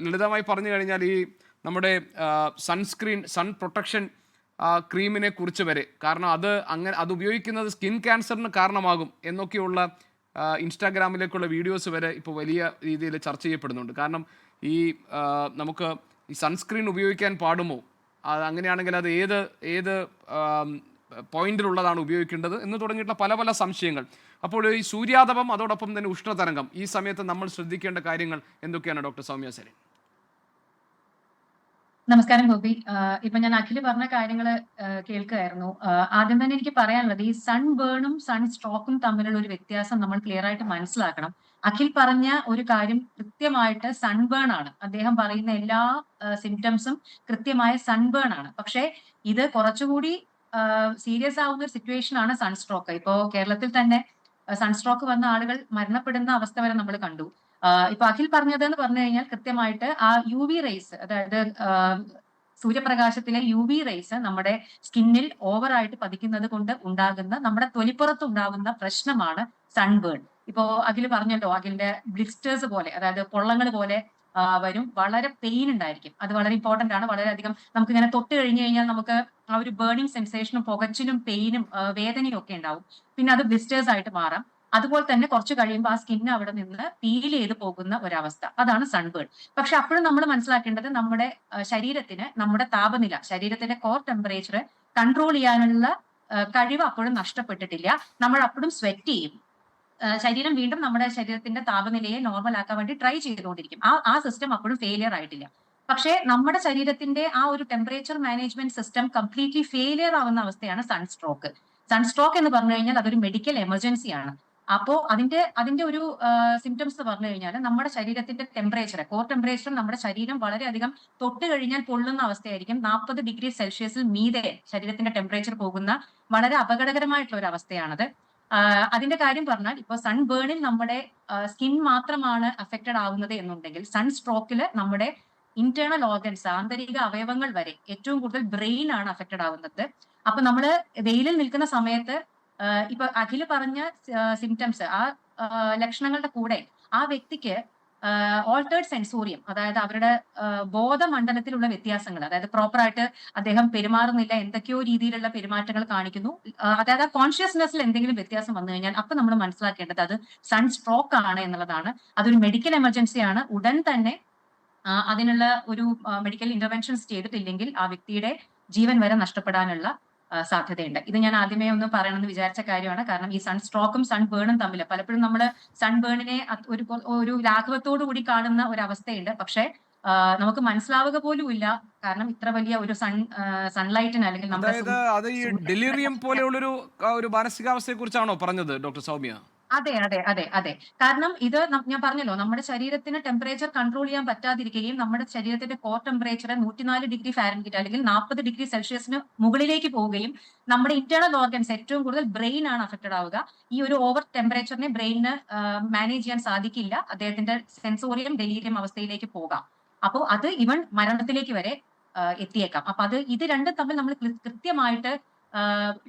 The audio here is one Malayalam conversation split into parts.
ലളിതമായി പറഞ്ഞു കഴിഞ്ഞാൽ ഈ നമ്മുടെ സൺസ്ക്രീൻ സൺ പ്രൊട്ടക്ഷൻ ക്രീമിനെ കുറിച്ച് വരെ, കാരണം അത് ഉപയോഗിക്കുന്നത് സ്കിൻ ക്യാൻസറിന് കാരണമാകും എന്നൊക്കെയുള്ള ഇൻസ്റ്റാഗ്രാമിലേക്കുള്ള വീഡിയോസ് വരെ ഇപ്പോൾ വലിയ രീതിയിൽ ചർച്ച ചെയ്യപ്പെടുന്നുണ്ട്. കാരണം ഈ നമുക്ക് ഈ സൺസ്ക്രീൻ ഉപയോഗിക്കാൻ പാടുമോ, അങ്ങനെയാണെങ്കിൽ അത് ഏത് പോയിന്റിലുള്ളതാണ് ഉപയോഗിക്കേണ്ടത് എന്ന് തുടങ്ങിയിട്ടുള്ള പല പല സംശയങ്ങൾ. അപ്പോൾ ഈ സൂര്യാതപം അതോടൊപ്പം തന്നെ ഉഷ്ണതരംഗം, ഈ സമയത്ത് നമ്മൾ ശ്രദ്ധിക്കേണ്ട കാര്യങ്ങൾ എന്തൊക്കെയാണ് ഡോക്ടർ സൗമ്യ സരിൻ? നമസ്കാരം ഗോപി. ഇപ്പൊ ഞാൻ അഖില് പറഞ്ഞ കാര്യങ്ങൾ കേൾക്കുകയായിരുന്നു. ആദ്യം തന്നെ എനിക്ക് പറയാനുള്ളത്, ഈ സൺ ബേണും സൺ സ്ട്രോക്കും തമ്മിലുള്ള ഒരു വ്യത്യാസം നമ്മൾ ക്ലിയർ ആയിട്ട് മനസ്സിലാക്കണം. അഖിൽ പറഞ്ഞ ഒരു കാര്യം കൃത്യമായിട്ട് സൺബേൺ ആണ്. അദ്ദേഹം പറയുന്ന എല്ലാ സിംറ്റംസും കൃത്യമായ സൺബേൺ ആണ്. പക്ഷേ ഇത് കുറച്ചുകൂടി സീരിയസ് ആവുന്ന ഒരു സിറ്റുവേഷൻ ആണ് സൺസ്ട്രോക്ക്. ഇപ്പോ കേരളത്തിൽ തന്നെ സൺസ്ട്രോക്ക് വന്ന ആളുകൾ മരണപ്പെടുന്ന അവസ്ഥ വരെ നമ്മൾ കണ്ടു. ഇപ്പൊ അഖിൽ പറഞ്ഞത് എന്ന് പറഞ്ഞു കഴിഞ്ഞാൽ കൃത്യമായിട്ട് ആ യു വി റേസ്, അതായത് സൂര്യപ്രകാശത്തിലെ യു വി റേസ് നമ്മുടെ സ്കിന്നിൽ ഓവറായിട്ട് പതിക്കുന്നത് കൊണ്ട് ഉണ്ടാകുന്ന, നമ്മുടെ തൊലിപ്പുറത്ത് ഉണ്ടാകുന്ന പ്രശ്നമാണ് സൺബേൺ. ഇപ്പോ അഖിൽ പറഞ്ഞല്ലോ, അഖിലിന്റെ ബ്ലിസ്റ്റേഴ്സ് പോലെ, അതായത് പൊള്ളങ്ങൾ പോലെ വരും. വളരെ പെയിൻ ഉണ്ടായിരിക്കും. അത് വളരെ ഇമ്പോർട്ടന്റ് ആണ്. വളരെയധികം നമുക്ക് ഇങ്ങനെ തൊട്ട് കഴിഞ്ഞു കഴിഞ്ഞാൽ നമുക്ക് ആ ഒരു ബേണിംഗ് സെൻസേഷനും പുകച്ചിലും പെയിനും വേദനയും ഒക്കെ ഉണ്ടാവും. പിന്നെ അത് ബ്ലിസ്റ്റേഴ്സ് ആയിട്ട് മാറാം. അതുപോലെ തന്നെ കുറച്ച് കഴിയുമ്പോൾ ആ സ്കിൻ അവിടെ നിന്ന് പീൽ ചെയ്ത് പോകുന്ന ഒരവസ്ഥ, അതാണ് സൺബേൺ. പക്ഷെ അപ്പോഴും നമ്മൾ മനസ്സിലാക്കേണ്ടത്, നമ്മുടെ ശരീരത്തിന് നമ്മുടെ താപനില, ശരീരത്തിന്റെ കോർ ടെമ്പറേച്ചർ കൺട്രോൾ ചെയ്യാനുള്ള കഴിവ് അപ്പോഴും നഷ്ടപ്പെട്ടിട്ടില്ല. നമ്മൾ അപ്പോഴും സ്വെറ്റ് ചെയ്യും. ശരീരം വീണ്ടും നമ്മുടെ ശരീരത്തിന്റെ താപനിലയെ നോർമൽ ആക്കാൻ വേണ്ടി ട്രൈ ചെയ്തുകൊണ്ടിരിക്കും. ആ സിസ്റ്റം അപ്പോഴും ഫെയിലിയർ ആയിട്ടില്ല. പക്ഷേ നമ്മുടെ ശരീരത്തിന്റെ ആ ഒരു temperature management system completely failure ആവുന്ന അവസ്ഥയാണ് സൺസ്ട്രോക്ക്. സൺസ്ട്രോക്ക് എന്ന് പറഞ്ഞു കഴിഞ്ഞാൽ അതൊരു മെഡിക്കൽ എമർജൻസി ആണ്. അപ്പോ അതിന്റെ ഒരു സിംറ്റംസ് പറഞ്ഞു കഴിഞ്ഞാൽ, നമ്മുടെ ശരീരത്തിന്റെ ടെമ്പറേച്ചർ, കോർ ടെമ്പറേച്ചർ, നമ്മുടെ ശരീരം വളരെയധികം തൊട്ട് കഴിഞ്ഞാൽ പൊള്ളുന്ന അവസ്ഥയായിരിക്കും. 40 ഡിഗ്രി സെൽഷ്യസിൽ മീതെ ശരീരത്തിന്റെ ടെമ്പറേച്ചർ പോകുന്ന വളരെ അപകടകരമായിട്ടുള്ള ഒരു അവസ്ഥയാണത്. അതിന്റെ കാര്യം പറഞ്ഞാൽ, ഇപ്പൊ സൺ ബേണിൽ നമ്മുടെ സ്കിൻ മാത്രമാണ് അഫക്റ്റഡ് ആവുന്നത് എന്നുണ്ടെങ്കിൽ, സൺ സ്ട്രോക്കില് നമ്മുടെ ഇന്റേണൽ ഓർഗൻസ്, ആന്തരിക അവയവങ്ങൾ വരെ, ഏറ്റവും കൂടുതൽ ബ്രെയിൻ ആണ് അഫക്റ്റഡ് ആവുന്നത്. അപ്പൊ നമ്മള് വെയിലിൽ നിൽക്കുന്ന സമയത്ത് ഇപ്പൊ അഖില് പറഞ്ഞ സിംറ്റംസ്, ആ ലക്ഷണങ്ങളുടെ കൂടെ ആ വ്യക്തിക്ക് ഓൾട്ടേർഡ് സെൻസോറിയം, അതായത് അവരുടെ ബോധമണ്ഡലത്തിലുള്ള വ്യത്യാസങ്ങൾ, അതായത് പ്രോപ്പറായിട്ട് അദ്ദേഹം പെരുമാറുന്നില്ല, എന്തൊക്കെയോ രീതിയിലുള്ള പെരുമാറ്റങ്ങൾ കാണിക്കുന്നു, അതായത് ആ കോൺഷ്യസ്നെസ്സിൽ എന്തെങ്കിലും വ്യത്യാസം വന്നു കഴിഞ്ഞാൽ അപ്പൊ നമ്മൾ മനസ്സിലാക്കേണ്ടത് അത് സൺ സ്ട്രോക്ക് ആണ് എന്നുള്ളതാണ്. അതൊരു മെഡിക്കൽ എമർജൻസി ആണ്. ഉടൻ തന്നെ അതിനുള്ള ഒരു മെഡിക്കൽ ഇന്റർവെൻഷൻസ് ചെയ്തിട്ടില്ലെങ്കിൽ ആ വ്യക്തിയുടെ ജീവൻ വരെ നഷ്ടപ്പെടാനുള്ള സാധ്യതയുണ്ട്. ഇത് ഞാൻ ആദ്യമേ ഒന്ന് പറയണമെന്ന് വിചാരിച്ച കാര്യമാണ്. കാരണം ഈ സൺ സ്ട്രോക്കും സൺ ബേണും തമ്മിൽ പലപ്പോഴും നമ്മൾ സൺ ബേണിനെ ഒരു ലാഘവത്തോടു കൂടി കാണുന്ന ഒരു അവസ്ഥയുണ്ട്. പക്ഷെ നമുക്ക് മനസ്സിലാവുക പോലും ഇല്ല. കാരണം ഇത്ര വലിയ ഒരു സൺലൈറ്റിന്, അല്ലെങ്കിൽ അത് ഈ ഡെലിറിയം പോലെയുള്ളൊരു മാനസികാവസ്ഥയെ കുറിച്ചാണോ പറഞ്ഞത് ഡോക്ടർ സൗമ്യ? അതെ അതെ അതെ അതെ. കാരണം ഇത് ഞാൻ പറഞ്ഞല്ലോ, നമ്മുടെ ശരീരത്തിന് ടെമ്പറേച്ചർ കൺട്രോൾ ചെയ്യാൻ പറ്റാതിരിക്കുകയും നമ്മുടെ ശരീരത്തിന്റെ കോർ ടെമ്പറേച്ചർ 104 ഡിഗ്രി ഫാരൻഹീറ്റ് അല്ലെങ്കിൽ 40 ഡിഗ്രി സെൽഷ്യസിന് മുകളിലേക്ക് പോവുകയും നമ്മുടെ ഇന്റേണൽ ഓർഗൻസ്, ഏറ്റവും കൂടുതൽ ബ്രെയിൻ ആണ് അഫക്റ്റഡ് ആവുക. ഈ ഒരു ഓവർ ടെമ്പറേച്ചറിനെ ബ്രെയിനിന് മാനേജ് ചെയ്യാൻ സാധിക്കില്ല. അദ്ദേഹത്തിന്റെ സെൻസോറിയം ഡെലീരിയം അവസ്ഥയിലേക്ക് പോകാം. അപ്പോൾ അത് ഇവൺ മരണത്തിലേക്ക് വരെ എത്തിയേക്കാം. അപ്പൊ ഇത് രണ്ടും തമ്മിൽ നമ്മൾ കൃത്യമായിട്ട്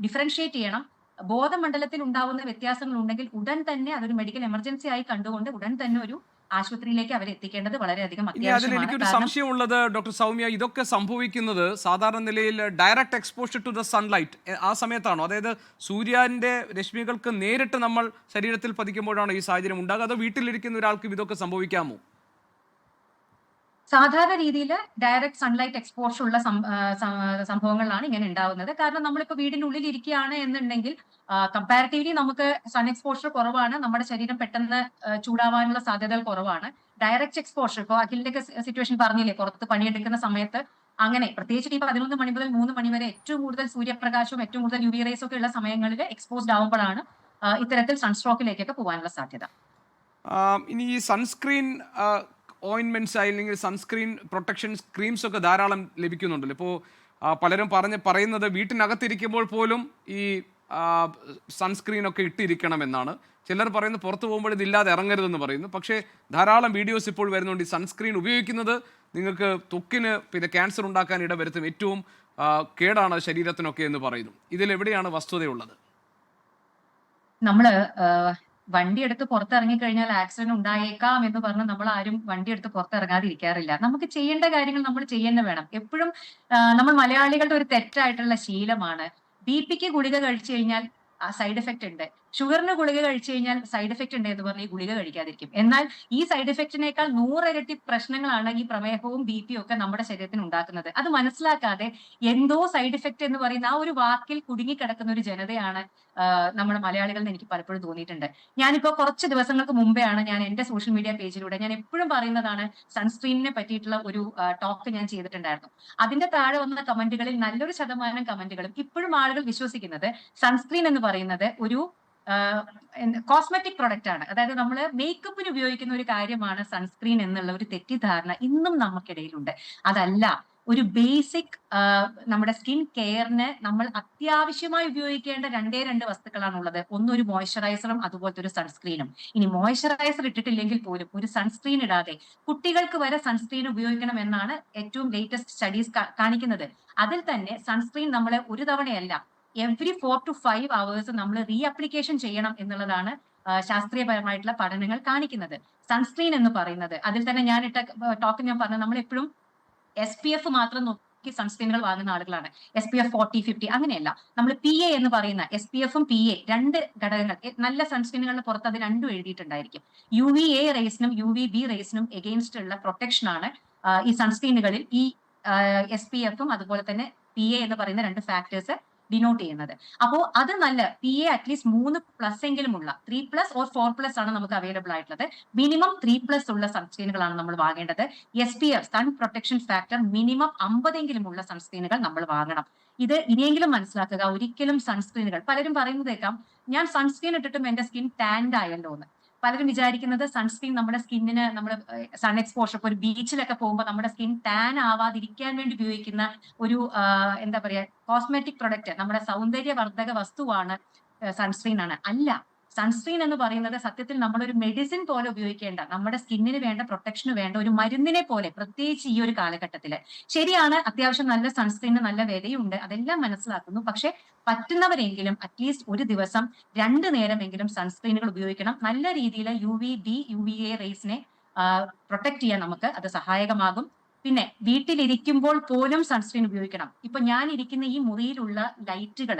ഡിഫറൻഷിയേറ്റ് ചെയ്യണം. ബോധമണ്ഡലത്തിൽ ഉണ്ടാവുന്ന വ്യത്യാസങ്ങൾ ഉണ്ടെങ്കിൽ ഉടൻ തന്നെ അതൊരു മെഡിക്കൽ എമർജൻസി ആയി കണ്ടുകൊണ്ട് ഉടൻ തന്നെ ഒരു ആശുപത്രിയിലേക്ക് അവരെ എത്തിക്കേണ്ടത് വളരെയധികം അത്യാവശ്യമാണ്. എനിക്കൊരു സംശയമുള്ളത് ഡോക്ടർ സൗമ്യ, ഇതൊക്കെ സംഭവിക്കുന്നത് സാധാരണ നിലയിൽ direct exposure to the sunlight ആ സമയത്താണോ? അതായത് സൂര്യന്റെ രശ്മികൾക്ക് നേരിട്ട് നമ്മൾ ശരീരത്തിൽ പതിക്കുമ്പോഴാണോ ഈ സാഹചര്യം ഉണ്ടാകുക, അതോ വീട്ടിലിരിക്കുന്ന ഒരാൾക്ക് ഇതൊക്കെ സംഭവിക്കാമോ? സാധാരണ രീതിയിൽ ഡയറക്റ്റ് സൺലൈറ്റ് എക്സ്പോഷർ ഉള്ള സംഭവങ്ങളിലാണ് ഇങ്ങനെ ഉണ്ടാവുന്നത്. കാരണം നമ്മളിപ്പോ വീടിനുള്ളിൽ ഇരിക്കുകയാണ് എന്നുണ്ടെങ്കിൽ കമ്പാരിറ്റീവ്ലി നമുക്ക് സൺ എക്സ്പോഷർ കുറവാണ്, നമ്മുടെ ശരീരം പെട്ടെന്ന് ചൂടാവാനുള്ള സാധ്യതകൾ കുറവാണ്. ഡയറക്റ്റ് എക്സ്പോഷർ, ഇപ്പോൾ അഖിലിന്റെ ഒക്കെ സിറ്റുവേഷൻ പറഞ്ഞില്ലേ, പുറത്ത് പണിയെടുക്കുന്ന സമയത്ത്, അങ്ങനെ പ്രത്യേകിച്ച് ഈ 11 മണി മുതൽ 3 മണി വരെ ഏറ്റവും കൂടുതൽ സൂര്യപ്രകാശവും ഏറ്റവും കൂടുതൽ യു വി റേസും ഒക്കെ ഉള്ള സമയങ്ങളിൽ എക്സ്പോസ്ഡ് ആവുമ്പോഴാണ് ഇത്തരത്തിൽ സൺസ്ട്രോക്കിലേക്കൊക്കെ പോകാനുള്ള സാധ്യത. ഇനി ഈ സൺസ്ക്രീൻ ഓയിൻമെന്റ്സ് അല്ലെങ്കിൽ സൺസ്ക്രീൻ പ്രൊട്ടക്ഷൻ ക്രീംസ് ഒക്കെ ധാരാളം ലഭിക്കുന്നുണ്ടല്ലോ. ഇപ്പോൾ പലരും പറയുന്നത് വീട്ടിനകത്തിരിക്കുമ്പോൾ പോലും ഈ സൺസ്ക്രീൻ ഒക്കെ ഇട്ടിരിക്കണമെന്നാണ്. ചിലർ പറയുന്നത് പുറത്തു പോകുമ്പോൾ ഇതില്ലാതെ ഇറങ്ങരുതെന്ന് പറയുന്നു. പക്ഷേ ധാരാളം വീഡിയോസ് ഇപ്പോൾ വരുന്നുണ്ട്. ഈ സൺസ്ക്രീൻ ഉപയോഗിക്കുന്നത് നിങ്ങൾക്ക് ത്വക്കിന് പിന്നെ ക്യാൻസർ ഉണ്ടാക്കാൻ ഇടവരുത്തും, ഏറ്റവും കേടാണ് ശരീരത്തിനൊക്കെ എന്ന് പറയുന്നു. ഇതിലെവിടെയാണ് വസ്തുതയുള്ളത്? നമ്മള് വണ്ടി എടുത്ത് പുറത്തിറങ്ങി കഴിഞ്ഞാൽ ആക്സിഡന്റ് ഉണ്ടായേക്കാം എന്ന് പറഞ്ഞ് നമ്മൾ ആരും വണ്ടി എടുത്ത് പുറത്തിറങ്ങാതിരിക്കാറില്ല. നമുക്ക് ചെയ്യേണ്ട കാര്യങ്ങൾ നമ്മൾ ചെയ്യുന്ന വേണം. എപ്പോഴും നമ്മൾ മലയാളികളുടെ ഒരു തെറ്റായിട്ടുള്ള ശീലമാണ് ബിപിക്ക് ഗുളിക കഴിച്ചു കഴിഞ്ഞാൽ സൈഡ് എഫക്റ്റ് ഉണ്ട്, ഷുഗറിന് ഗുളിക കഴിച്ചു കഴിഞ്ഞാൽ സൈഡ് എഫക്റ്റ് ഉണ്ട് എന്ന് പറഞ്ഞ് ഈ ഗുളിക കഴിക്കാതിരിക്കും. എന്നാൽ ഈ സൈഡ് എഫക്റ്റിനേക്കാൾ 100 ഇരട്ടി പ്രശ്നങ്ങളാണ് ഈ പ്രമേഹവും ബിപിയും ഒക്കെ നമ്മുടെ ശരീരത്തിന് ഉണ്ടാക്കുന്നത്. അത് മനസ്സിലാക്കാതെ എന്തോ സൈഡ് എഫക്റ്റ് എന്ന് പറയുന്ന ആ ഒരു വാക്കിൽ കുടുങ്ങിക്കിടക്കുന്ന ഒരു ജനതയാണ് നമ്മുടെ മലയാളികൾ എന്ന് എനിക്ക് പലപ്പോഴും തോന്നിയിട്ടുണ്ട്. ഞാനിപ്പോ കുറച്ച് ദിവസങ്ങൾക്ക് മുമ്പെയാണ് ഞാൻ എന്റെ സോഷ്യൽ മീഡിയ പേജിലൂടെ, ഞാൻ എപ്പോഴും പറയുന്നതാണ്, സൺസ്ക്രീനിനെ പറ്റിയിട്ടുള്ള ഒരു ടോക്ക് ഞാൻ ചെയ്തിട്ടുണ്ടായിരുന്നു. അതിന്റെ താഴെ വന്ന കമന്റുകളിൽ നല്ലൊരു ശതമാനം കമന്റുകളും ഇപ്പോഴും ആളുകൾ വിശ്വസിക്കുന്നത് സൺസ്ക്രീൻ എന്ന് പറയുന്നത് ഒരു കോസ്മെറ്റിക് പ്രൊഡക്റ്റ് ആണ്. അതായത് നമ്മൾ മേക്കപ്പിന് ഉപയോഗിക്കുന്ന ഒരു കാര്യമാണ് സൺസ്ക്രീൻ എന്നുള്ള ഒരു തെറ്റിദ്ധാരണ ഇന്നും നമുക്കിടയിലുണ്ട്. അതല്ല, ഒരു ബേസിക് നമ്മുടെ സ്കിൻ കെയറിന് നമ്മൾ അത്യാവശ്യമായി ഉപയോഗിക്കേണ്ട രണ്ട് വസ്തുക്കളാണുള്ളത്. ഒന്നൊരു മോയ്സ്ചറൈസറും അതുപോലത്തെ ഒരു സൺസ്ക്രീനും. ഇനി മോയ്സ്ചറൈസർ ഇട്ടിട്ടില്ലെങ്കിൽ പോലും ഒരു സൺസ്ക്രീൻ ഇടാതെ കുട്ടികൾക്ക് വരെ സൺസ്ക്രീൻ ഉപയോഗിക്കണം എന്നാണ് ഏറ്റവും ലേറ്റസ്റ്റ് സ്റ്റഡീസ് കാണിക്കുന്നത്. അതിൽ തന്നെ സൺസ്ക്രീൻ നമ്മളെ ഒരു തവണയല്ല, എവറി 4 to 5 hours നമ്മൾ റീഅപ്ലിക്കേഷൻ ചെയ്യണം എന്നുള്ളതാണ് ശാസ്ത്രീയപരമായിട്ടുള്ള പഠനങ്ങൾ കാണിക്കുന്നത്. സൺസ്ക്രീൻ എന്ന് പറയുന്നത്, അതിൽ തന്നെ ഞാൻ ഇട്ട ടോക്ക് ഞാൻ പറഞ്ഞു, നമ്മൾ എപ്പോഴും SPF മാത്രം നോക്കി സൺസ്ക്രീനുകൾ വാങ്ങുന്ന ആളുകളാണ്. SPF 40, 50 അങ്ങനെയല്ല. നമ്മൾ PA എന്ന് പറയുന്ന SPF-ഉം PA 2 ഘടകങ്ങൾ നല്ല സൺസ്ക്രീനുകളുടെ പുറത്ത് അത് രണ്ടും എഴുതിയിട്ടുണ്ടായിരിക്കും. UVA റേസിനും UVB റേസിനും എഗെയിൻസ്റ്റ് ഉള്ള പ്രൊട്ടക്ഷൻ ആണ് ഈ സൺസ്ക്രീനുകളിൽ ഈ SPF-ഉം അതുപോലെ തന്നെ PA എന്ന് പറയുന്ന 2 ഫാക്ടേഴ്സ് ഡിനോട്ട് ചെയ്യുന്നത്. അപ്പോൾ അത് നല്ല PA അറ്റ്ലീസ്റ്റ് 3+ എങ്കിലും ഉള്ള 3+ or 4+ ആണ് നമുക്ക് അവൈലബിൾ ആയിട്ടുള്ളത്. മിനിമം 3+ ഉള്ള സൺസ്ക്രീനുകളാണ് നമ്മൾ വാങ്ങേണ്ടത്. SPF sun protection factor minimum 50 എങ്കിലും ഉള്ള സൺസ്ക്രീനുകൾ നമ്മൾ വാങ്ങണം. ഇത് ഇനിയെങ്കിലും മനസ്സിലാക്കുക. ഒരിക്കലും സൺസ്ക്രീനുകൾ, പലരും പറയുന്നത് കേൾക്കാം, ഞാൻ സൺസ്ക്രീൻ ഇട്ടിട്ടും എന്റെ സ്കിൻ ടാൻഡ് ആയല്ലോ എന്ന്. പലരും വിചാരിക്കുന്നത് സൺസ്ക്രീൻ നമ്മുടെ സ്കിന്നിന്, നമ്മൾ സൺ എക്സ്പോഷർ, ഒരു ബീച്ചിലൊക്കെ പോകുമ്പോൾ നമ്മുടെ സ്കിൻ ടാൻ ആവാതിരിക്കാൻ വേണ്ടി ഉപയോഗിക്കുന്ന ഒരു എന്താ പറയാ കോസ്മെറ്റിക് പ്രൊഡക്റ്റ്, നമ്മുടെ സൗന്ദര്യവർദ്ധക വസ്തുവാണ് സൺസ്ക്രീൻ ആണ്. അല്ല, സൺസ്ക്രീൻ എന്ന് പറയുന്നത് സത്യത്തിൽ നമ്മളൊരു മെഡിസിൻ പോലെ ഉപയോഗിക്കേണ്ട, നമ്മുടെ സ്കിന്നിന് വേണ്ട പ്രൊട്ടക്ഷന് വേണ്ട ഒരു മരുന്നിനെ പോലെ, പ്രത്യേകിച്ച് ഈ ഒരു കാലഘട്ടത്തില്. ശരിയാണ്, അത്യാവശ്യം നല്ല സൺസ്ക്രീന് നല്ല വിലയുണ്ട്, അതെല്ലാം മനസ്സിലാക്കുന്നു. പക്ഷെ പറ്റുന്നവരെങ്കിലും അറ്റ്ലീസ്റ്റ് ഒരു ദിവസം 2 നേരമെങ്കിലും സൺസ്ക്രീനുകൾ ഉപയോഗിക്കണം. നല്ല രീതിയിൽ UVB, UVA റേസിനെ പ്രൊട്ടക്ട് ചെയ്യാൻ നമുക്ക് അത് സഹായകമാകും. പിന്നെ വീട്ടിലിരിക്കുമ്പോൾ പോലും സൺസ്ക്രീൻ ഉപയോഗിക്കണം. ഇപ്പൊ ഞാൻ ഇരിക്കുന്ന ഈ മുറിയിലുള്ള ലൈറ്റുകൾ,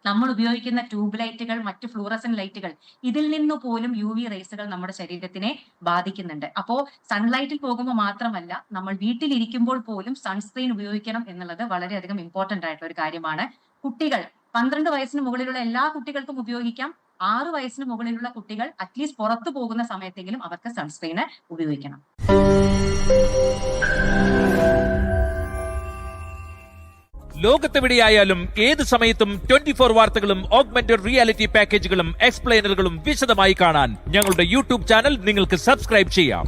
നമ്മൾ ഉപയോഗിക്കുന്ന ട്യൂബ് ലൈറ്റുകൾ, മറ്റ് ഫ്ലൂറസൻ ലൈറ്റുകൾ, ഇതിൽ നിന്ന് പോലും UV റേസുകൾ നമ്മുടെ ശരീരത്തിനെ ബാധിക്കുന്നുണ്ട്. അപ്പോ സൺലൈറ്റിൽ പോകുമ്പോൾ മാത്രമല്ല, നമ്മൾ വീട്ടിലിരിക്കുമ്പോൾ പോലും സൺസ്ക്രീൻ ഉപയോഗിക്കണം എന്നുള്ളത് വളരെയധികം ഇമ്പോർട്ടന്റ് ആയിട്ടുള്ള ഒരു കാര്യമാണ്. കുട്ടികൾ, 12 വയസ്സിന് മുകളിലുള്ള എല്ലാ കുട്ടികൾക്കും ഉപയോഗിക്കാം. 6 വയസ്സിന് മുകളിലുള്ള കുട്ടികൾ അറ്റ്ലീസ്റ്റ് പുറത്തു പോകുന്ന സമയത്തെങ്കിലും അവർക്ക് സൺസ്ക്രീന് ഉപയോഗിക്കണം. ലോകത്തെവിടെയായാലും ഏത് സമയത്തും 24 വാർത്തകളും ഓഗ്മെന്റഡ് റിയാലിറ്റി പാക്കേജുകളും എക്സ്പ്ലെയിനറുകളും വിശദമായി കാണാൻ ഞങ്ങളുടെ YouTube ചാനൽ നിങ്ങൾക്ക് സബ്സ്ക്രൈബ് ചെയ്യാം.